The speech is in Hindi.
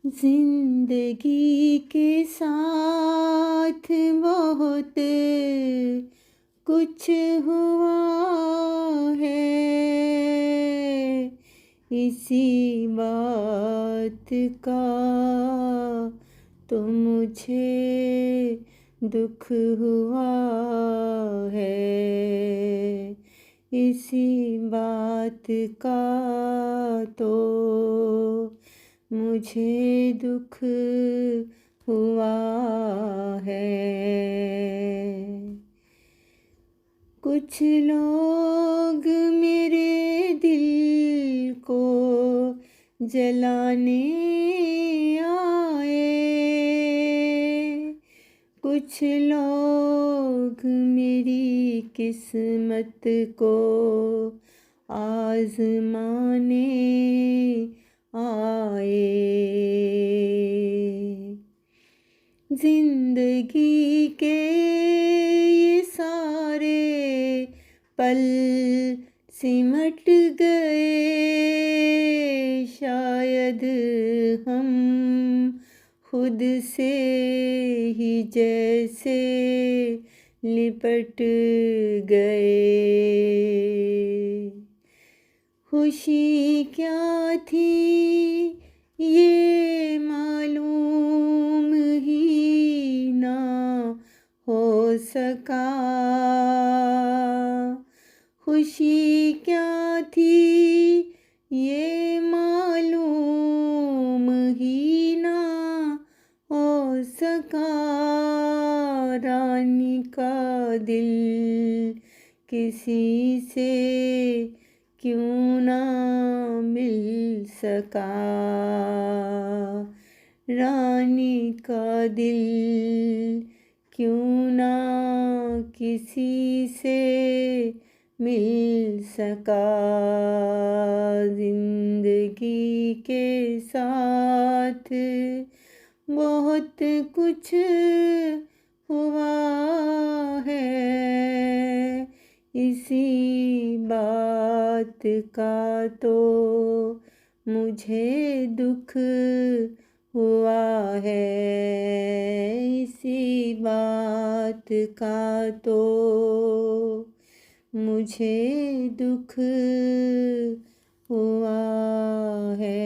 जिंदगी के साथ बहुत कुछ हुआ है, इसी बात का तो मुझे दुख हुआ है, इसी बात का तो मुझे दुख हुआ है। कुछ लोग मेरे दिल को जलाने आए, कुछ लोग मेरी किस्मत को आज़माने आए। जिंदगी के ये सारे पल सिमट गए, शायद हम खुद से ही जैसे लिपट गए। खुशी क्या थी ये मालूम ही ना हो सका, खुशी क्या थी ये मालूम ही ना हो सका। रानी का दिल किसी से क्यों ना मिल सका, रानी का दिल क्यों ना किसी से मिल सका। जिंदगी के साथ बहुत कुछ हुआ है, इसी बात का तो मुझे दुख हुआ है, इसी बात का तो मुझे दुख हुआ है।